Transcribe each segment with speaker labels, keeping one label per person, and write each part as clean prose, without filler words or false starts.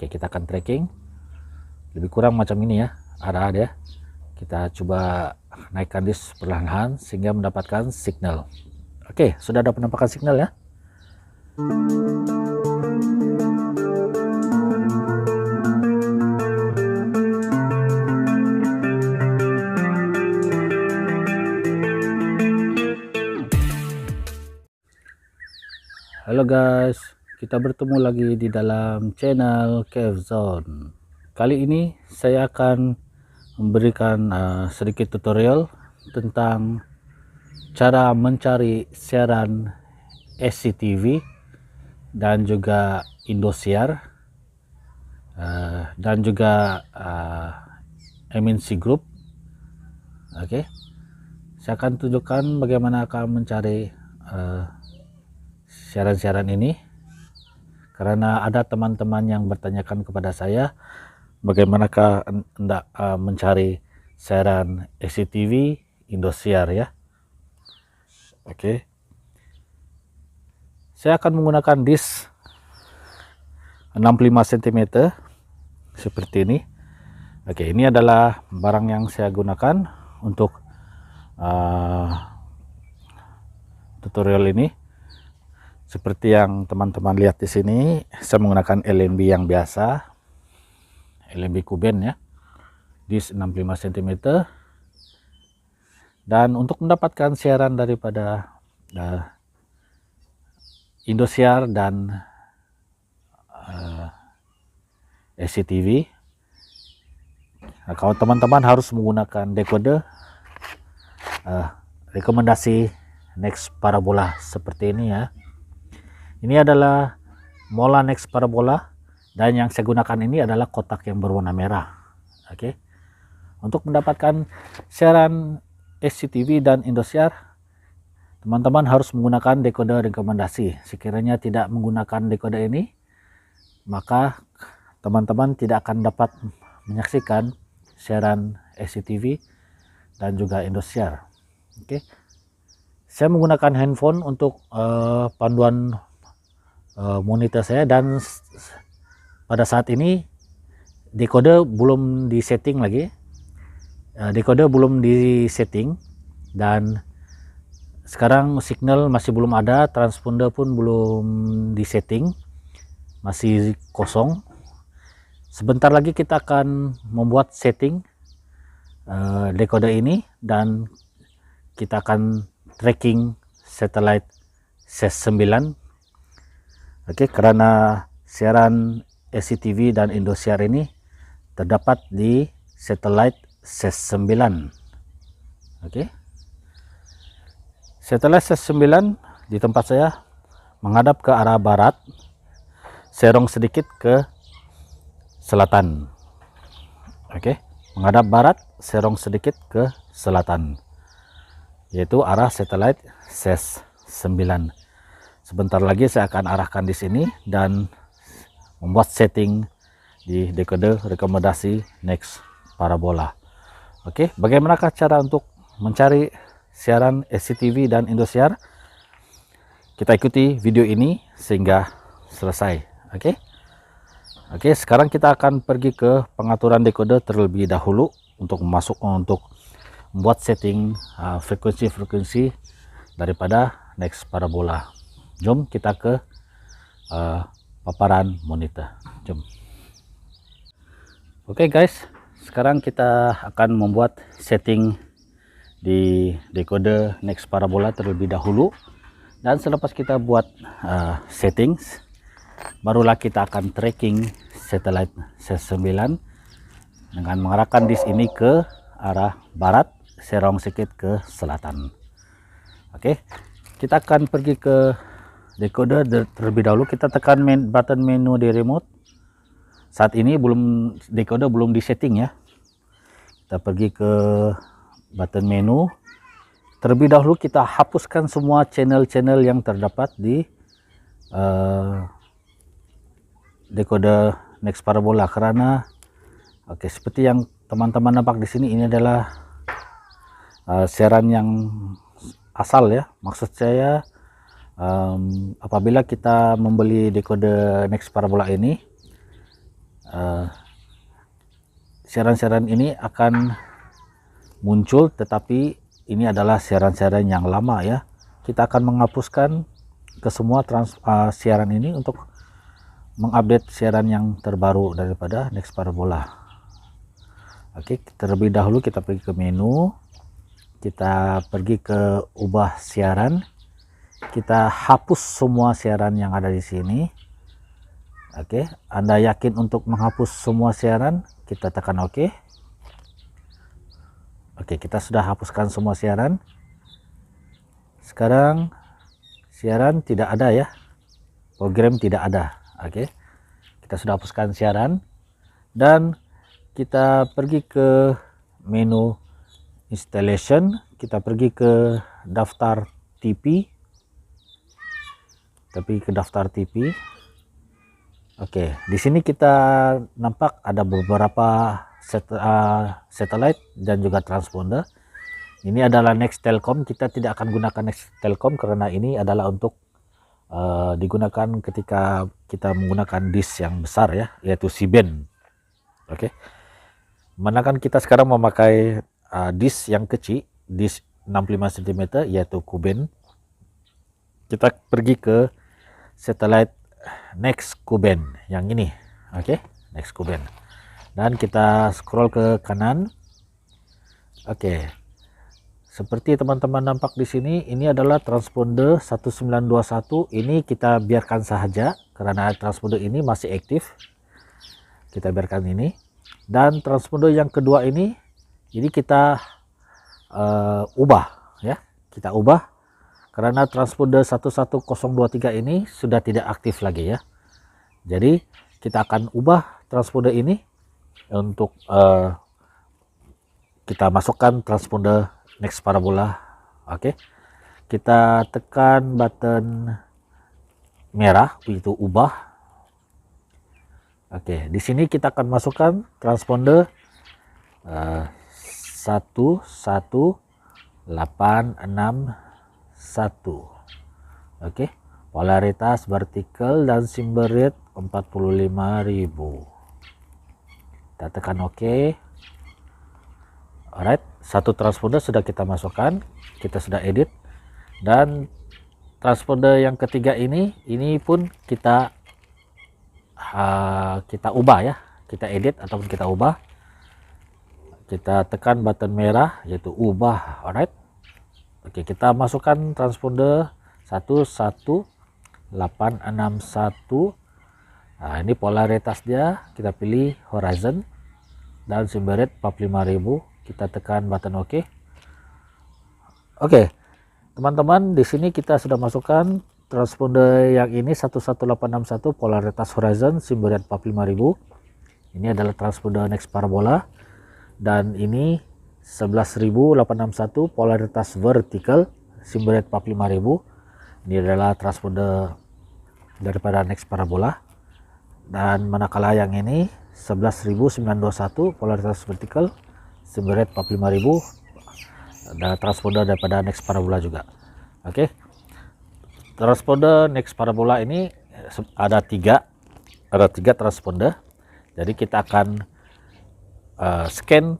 Speaker 1: Oke, kita akan tracking lebih kurang macam ini ya, arah dia. Kita coba naikkan disk perlahan-lahan sehingga mendapatkan signal. Oke, sudah ada penampakan signal ya. Halo guys, kita bertemu lagi di dalam channel Cave Zone. Kali ini saya akan memberikan sedikit tutorial tentang cara mencari siaran SCTV dan juga Indosiar dan juga MNC Group. Oke, saya akan tunjukkan bagaimana akan mencari siaran-siaran ini, karena ada teman-teman yang bertanyakan kepada saya bagaimanakah hendak mencari siaran SCTV Indosiar ya. Oke, saya akan menggunakan disk 65 cm seperti ini. Oke, ini adalah barang yang saya gunakan untuk tutorial ini. Seperti yang teman-teman lihat di sini, saya menggunakan LNB yang biasa, LNB Kuben ya, disk 65 cm. Dan untuk mendapatkan siaran daripada Indosiar dan SCTV, nah, kalau teman-teman harus menggunakan decoder rekomendasi Next Parabola seperti ini ya. Ini adalah Mola Next Parabola, dan yang saya gunakan ini adalah kotak yang berwarna merah. Oke, untuk mendapatkan siaran SCTV dan Indosiar, teman-teman harus menggunakan decoder rekomendasi. Sekiranya tidak menggunakan decoder ini, maka teman-teman tidak akan dapat menyaksikan siaran SCTV dan juga Indosiar. Oke, saya menggunakan handphone untuk panduan monitor saya, dan pada saat ini decoder belum disetting lagi. Decoder belum disetting, dan sekarang signal masih belum ada, transponder pun belum disetting, masih kosong. Sebentar lagi kita akan membuat setting decoder ini, dan kita akan tracking satellite SES9. Oke, karena siaran SCTV dan Indosiar ini terdapat di satellite SES9. Oke, satellite SES9 di tempat saya menghadap ke arah barat, serong sedikit ke selatan. Oke, menghadap barat, serong sedikit ke selatan, yaitu arah satellite SES9. Sebentar lagi saya akan arahkan di sini dan membuat setting di decoder rekomendasi Next Parabola. Oke, bagaimanakah cara untuk mencari siaran SCTV dan Indosiar? Kita ikuti video ini sehingga selesai. Oke, sekarang kita akan pergi ke pengaturan decoder terlebih dahulu untuk membuat setting frekuensi daripada Next Parabola. Jom kita ke paparan monitor. Jom. Oke guys, sekarang kita akan membuat setting di decoder Next Parabola terlebih dahulu, dan selepas kita buat settings, barulah kita akan tracking satellite SES9 dengan mengarahkan disk ini ke arah barat, serong sedikit ke selatan. Oke, kita akan pergi ke decoder terlebih dahulu. Kita tekan button menu di remote. Saat ini decoder belum disetting ya. Kita pergi ke button menu. Terlebih dahulu kita hapuskan semua channel-channel yang terdapat di decoder Next Parabola, karena seperti yang teman-teman nampak di sini, ini adalah siaran yang asal ya. Maksud saya, apabila kita membeli decoder Next Parabola ini, siaran-siaran ini akan muncul, tetapi ini adalah siaran-siaran yang lama ya. Kita akan menghapuskan ke semua siaran ini untuk mengupdate siaran yang terbaru daripada Next Parabola. Oke, terlebih dahulu kita pergi ke menu, kita pergi ke ubah siaran, kita hapus semua siaran yang ada di sini. Oke, Anda yakin untuk menghapus semua siaran? Kita tekan OK. Oke, kita sudah hapuskan semua siaran. Sekarang siaran tidak ada ya, program tidak ada. Oke, kita sudah hapuskan siaran dan kita pergi ke menu installation, kita pergi ke daftar TV, Oke, di sini kita nampak ada beberapa satellite dan juga transponder. Ini adalah Next Telkom. Kita tidak akan gunakan Next Telkom karena ini adalah untuk digunakan ketika kita menggunakan disk yang besar ya, yaitu C-band. Oke, manakala kita sekarang memakai disk yang kecil, disk 65 cm yaitu Ku-band. Kita pergi ke satellite Next Ku-band yang ini. Oke, Next Ku-band. Dan kita scroll ke kanan. Oke. Seperti teman-teman nampak di sini, ini adalah transponder 1921. Ini kita biarkan saja karena transponder ini masih aktif. Kita biarkan ini. Dan transponder yang kedua ini kita ubah ya. Kita ubah karena transponder 11023 ini sudah tidak aktif lagi ya. Jadi kita akan ubah transponder ini untuk kita masukkan transponder Next Parabola. Oke, kita tekan button merah itu ubah. Oke, di sini kita akan masukkan transponder 11861. Oke, polaritas vertikal dan symbol rate 45.000. Kita tekan OK. Alright, satu transponder sudah kita masukkan, kita sudah edit. Dan transponder yang ketiga ini pun kita ubah ya, kita edit ataupun kita ubah. Kita tekan button merah yaitu ubah. Alright, oke, kita masukkan transponder 11861. Nah, ini polaritas dia, kita pilih horizon dan symbol rate 45.000. Kita tekan button OK. Oke, teman-teman, di sini kita sudah masukkan transponder yang ini 11861 polaritas horizon, symbol rate 45.000. Ini adalah transponder Next Parabola. Dan ini 11.861 polaritas vertikal, symbol rate 45.000. Ini adalah transponder daripada Next Parabola. Dan manakala yang ini 11.921 polaritas vertikal, symbol rate 45.000, dan transponder daripada Next Parabola juga. Oke, transponder Next Parabola ini ada tiga transponder. Jadi kita akan scan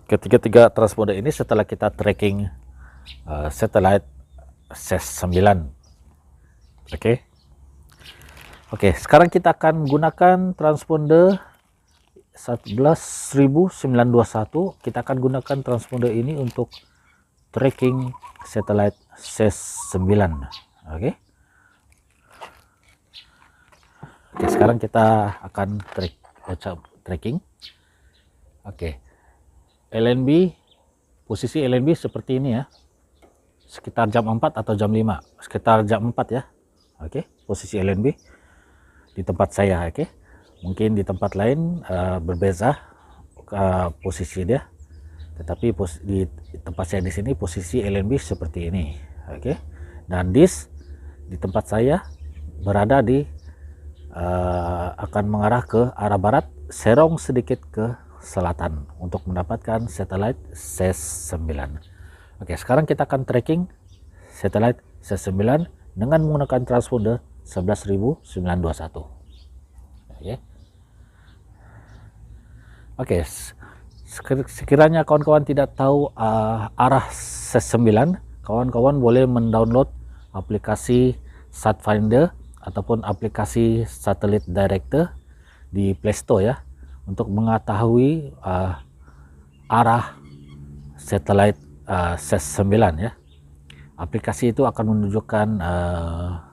Speaker 1: ketiga transponder ini setelah kita tracking satellite SES-9. Oke, sekarang kita akan gunakan transponder 11.921. Kita akan gunakan transponder ini untuk tracking satellite SES-9. Oke, sekarang kita akan tracking. Oke, LNB, posisi LNB seperti ini ya, sekitar jam 4 atau jam 5, sekitar jam 4 ya. Oke, posisi LNB di tempat saya. Oke, mungkin di tempat lain berbeda posisi dia, tetapi di tempat saya di sini posisi LNB seperti ini. Oke, dan disk di tempat saya berada di akan mengarah ke arah barat, serong sedikit ke selatan untuk mendapatkan satellite SES-9. Oke, sekarang kita akan tracking satellite SES-9 dengan menggunakan transponder 11.921. Oke. Oke, sekiranya kawan-kawan tidak tahu arah SES9, kawan-kawan boleh mendownload aplikasi SatFinder ataupun aplikasi Satellite Director di Play Store ya, untuk mengetahui arah satelit SES9 ya. Aplikasi itu akan menunjukkan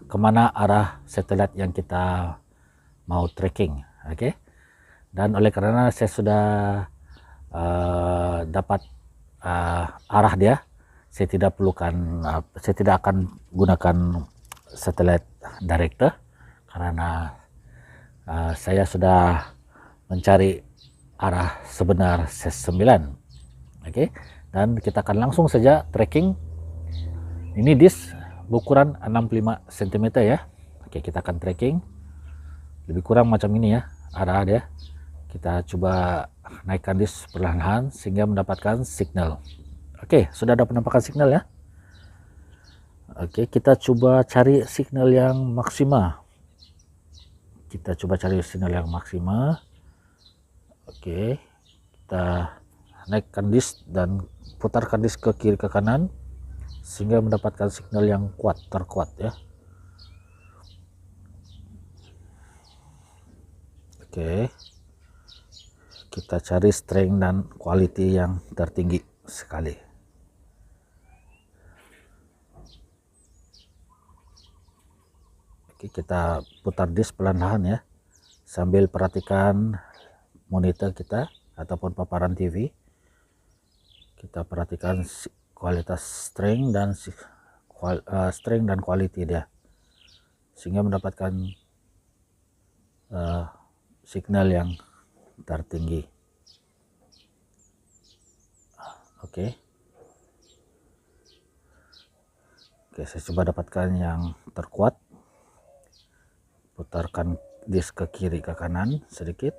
Speaker 1: kemana arah satelit yang kita mau tracking, oke. Dan oleh karena saya sudah dapat arah dia, saya tidak akan gunakan satellite director karena saya sudah mencari arah sebenar SES9, oke. Dan kita akan langsung saja tracking. Ini disk berukuran 65 cm ya. Oke, kita akan tracking lebih kurang macam ini ya arah dia. Kita coba naikkan disk perlahan-lahan sehingga mendapatkan signal. Oke, sudah ada penampakan signal ya. Oke, kita coba cari signal yang maksima. Oke, kita naikkan disk dan putarkan disk ke kiri ke kanan sehingga mendapatkan signal yang terkuat ya. Oke, kita cari strength dan quality yang tertinggi sekali. Oke, kita putar disk pelan-pelan ya, sambil perhatikan monitor kita ataupun paparan TV. Kita perhatikan kualitas strength dan quality dia sehingga mendapatkan signal yang tertinggi. Oke, saya coba dapatkan yang terkuat. Putarkan disk ke kiri ke kanan sedikit.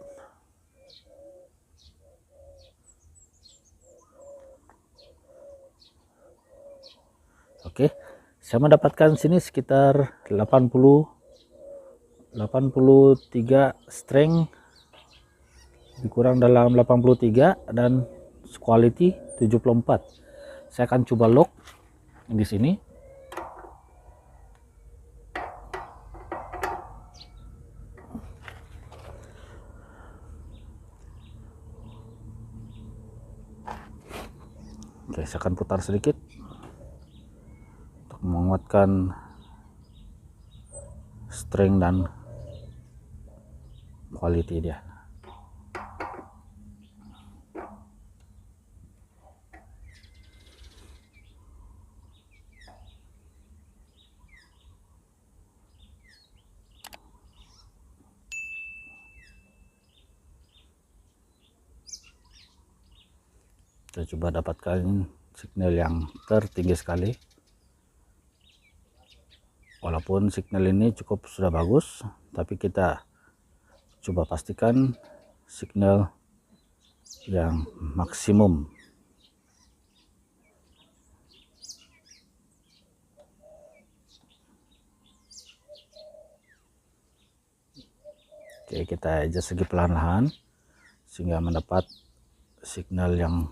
Speaker 1: Oke, saya mendapatkan sini sekitar 83 strength, lebih kurang dalam 83, dan quality 74. Saya akan coba lock di sini. Oke, saya akan putar sedikit untuk menguatkan strength dan quality dia. Kita coba dapatkan signal yang tertinggi sekali. Walaupun signal ini cukup sudah bagus, tapi kita coba pastikan signal yang maksimum. Oke, kita adjust segi perlahan-lahan sehingga mendapat signal yang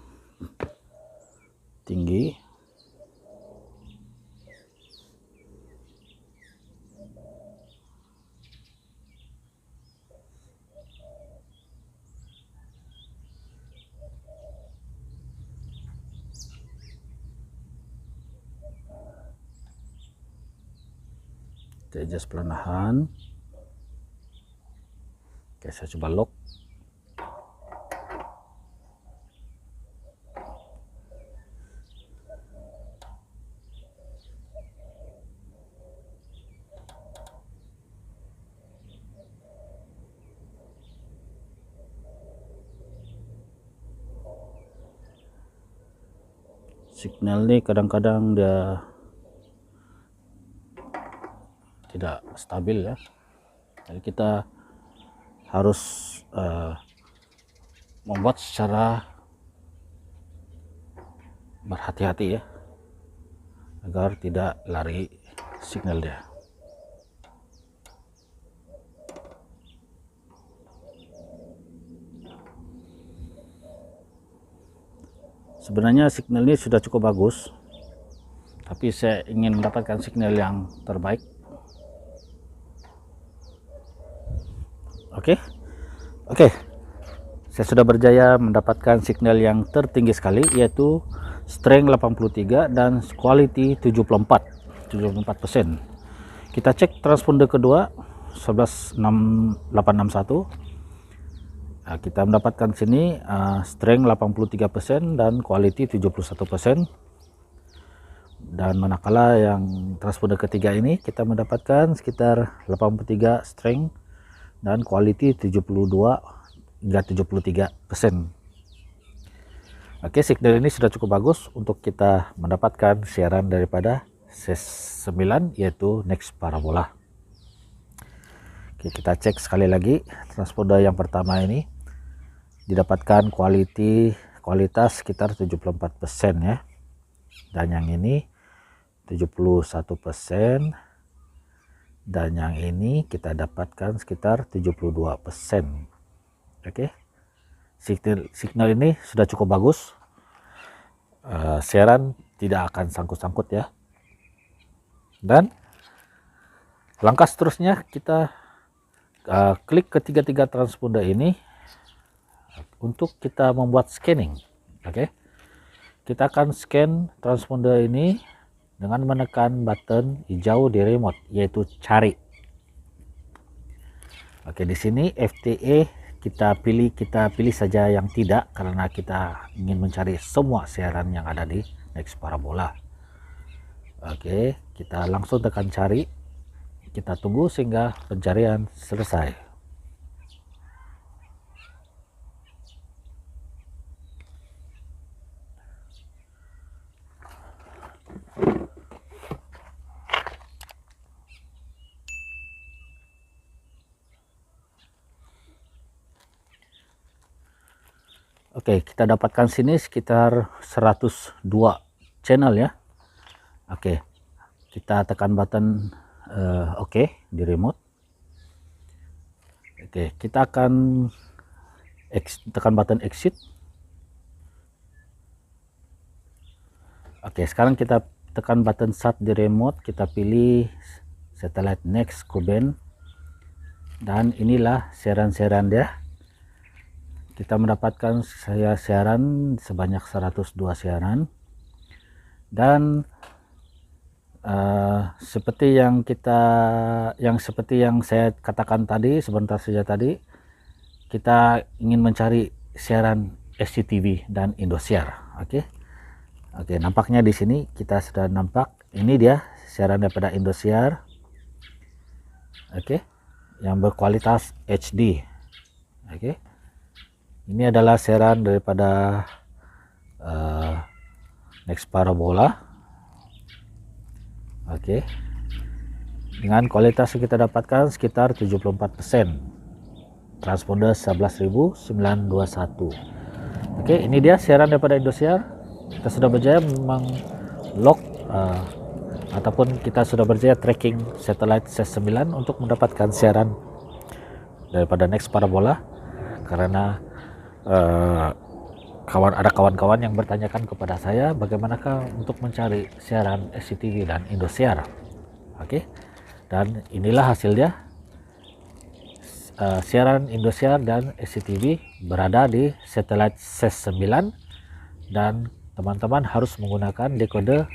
Speaker 1: tinggi. Kita adjust perlahan-lahan. Oke, saya coba lock. Signal ini kadang-kadang dia tidak stabil ya, jadi kita harus membuat secara berhati-hati ya, agar tidak lari signal dia. Sebenarnya signal ini sudah cukup bagus, tapi saya ingin mendapatkan signal yang terbaik. Oke. Saya sudah berjaya mendapatkan signal yang tertinggi sekali, yaitu strength 83 dan quality 74%. Kita cek transponder kedua 11861. Nah, kita mendapatkan sini strength 83% dan quality 71%. Dan manakala yang transponder ketiga ini kita mendapatkan sekitar 83 strength dan quality 72 hingga 73%. Oke, signal ini sudah cukup bagus untuk kita mendapatkan siaran daripada SES9, yaitu Next Parabola. Oke, kita cek sekali lagi transponder yang pertama ini didapatkan kualitas sekitar 74% ya, dan yang ini 71%, dan yang ini kita dapatkan sekitar 72%. Oke, signal ini sudah cukup bagus. Siaran tidak akan sangkut-sangkut ya. Dan langkah seterusnya kita klik ketiga-tiga transponder ini untuk kita membuat scanning. Oke, kita akan scan transponder ini dengan menekan button hijau di remote, yaitu cari. Oke, di sini FTA kita pilih saja yang tidak, karena kita ingin mencari semua siaran yang ada di Next Parabola. Oke, kita langsung tekan cari. Kita tunggu sehingga pencarian selesai. Oke, kita dapatkan sini sekitar 102 channel ya. Oke, kita tekan button oke di remote. Oke, kita akan tekan button exit. Oke, sekarang kita tekan button start di remote, kita pilih satellite next Ku-band, dan inilah siaran-siaran dia. Kita mendapatkan siaran sebanyak 102 siaran, dan seperti yang saya katakan tadi sebentar saja tadi, kita ingin mencari siaran SCTV dan Indosiar. Oke, nampaknya di sini kita sudah nampak, ini dia siaran daripada Indosiar. Oke, yang berkualitas HD. Oke, ini adalah siaran daripada Next Parabola. Oke, dengan kualitas yang kita dapatkan sekitar 74%. Transponder 11.921. Oke, ini dia siaran daripada Indosiar. Kita sudah berjaya menglog ataupun kita sudah berjaya tracking satellite SES9 untuk mendapatkan siaran daripada Next Parabola. Karena ada kawan-kawan yang bertanyakan kepada saya bagaimanakah untuk mencari siaran SCTV dan Indosiar. Oke, dan inilah hasilnya. Siaran Indosiar dan SCTV berada di satellite SES9, dan teman-teman harus menggunakan dekode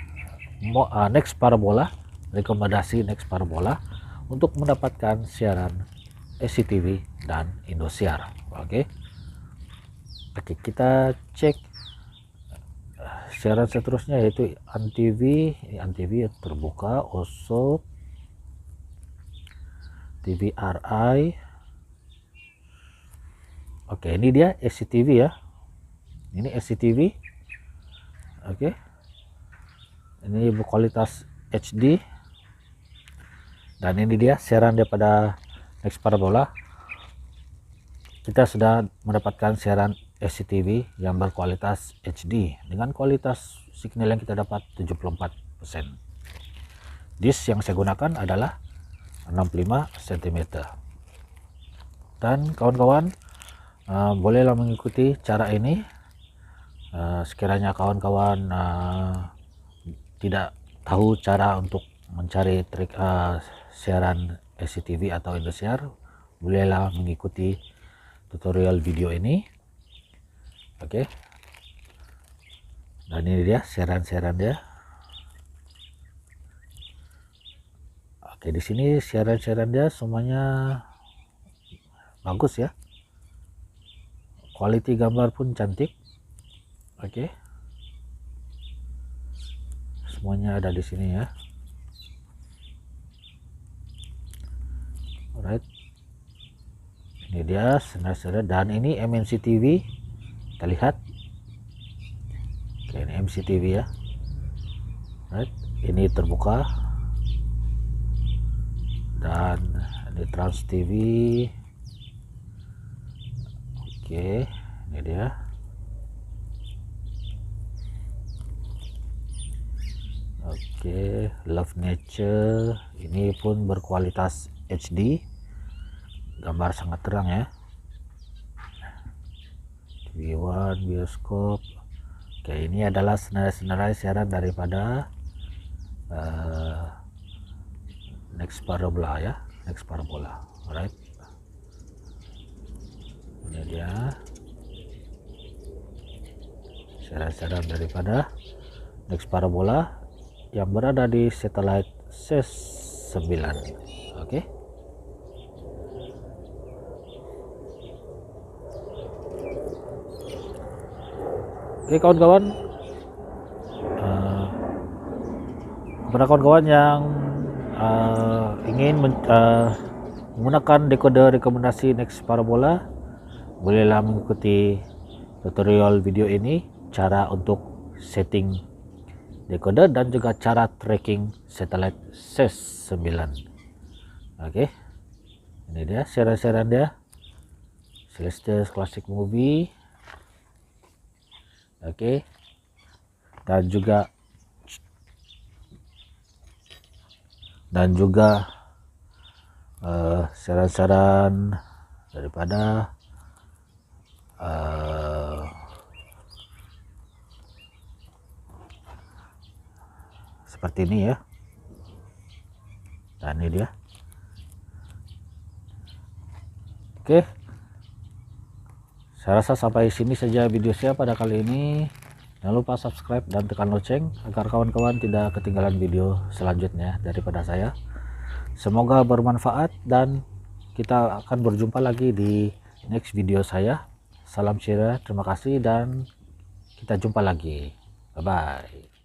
Speaker 1: Next Parabola, rekomendasi Next Parabola untuk mendapatkan siaran SCTV dan Indosiar. Oke, kita cek siaran seterusnya, yaitu Antv. Antv terbuka, OSO, TVRI. Oke, ini dia SCTV ya. Ini SCTV. Oke, ini berkualitas HD, dan ini dia siaran daripada Next Parabola. Kita sudah mendapatkan siaran SCTV yang berkualitas HD dengan kualitas signal yang kita dapat 74%. Disk yang saya gunakan adalah 65 cm. Dan kawan-kawan bolehlah mengikuti cara ini Sekiranya kawan-kawan tidak tahu cara untuk mencari trik siaran SCTV atau Indosiar, bolehlah mengikuti tutorial video ini. Oke. Dan ini dia siaran-siaran dia. Oke, di sini siaran-siaran dia semuanya bagus ya. Quality gambar pun cantik. Oke. Semuanya ada di sini ya. Alright. Ini dia siaran-siaran, dan ini MNC TV. Kita lihat. Oke, ini MCTV ya. Right. Ini terbuka. Dan ini Trans TV. Oke, ini dia. Oke, Love Nature. Ini pun berkualitas HD. Gambar sangat terang ya. TV1, bioskop. Oke, ini adalah senarai siaran daripada Next Parabola ya, Next Parabola. Alright, ini dia siaran-siaran daripada Next Parabola yang berada di satelit SES 9. Oke. Oke kawan-kawan, kepada kawan-kawan yang ingin menggunakan decoder rekomendasi Next Parabola, bolehlah mengikuti tutorial video ini, cara untuk setting decoder dan juga cara tracking satelit SES 9. Oke, ini dia siaran-siaran dia, Celestial Classic Movie. Oke, dan juga siaran-siaran daripada seperti ini ya. Dan ini dia. Oke, saya rasa sampai sini saja video saya pada kali ini. Jangan lupa subscribe dan tekan lonceng agar kawan-kawan tidak ketinggalan video selanjutnya daripada saya. Semoga bermanfaat dan kita akan berjumpa lagi di next video saya. Salam share, terima kasih dan kita jumpa lagi. Bye bye.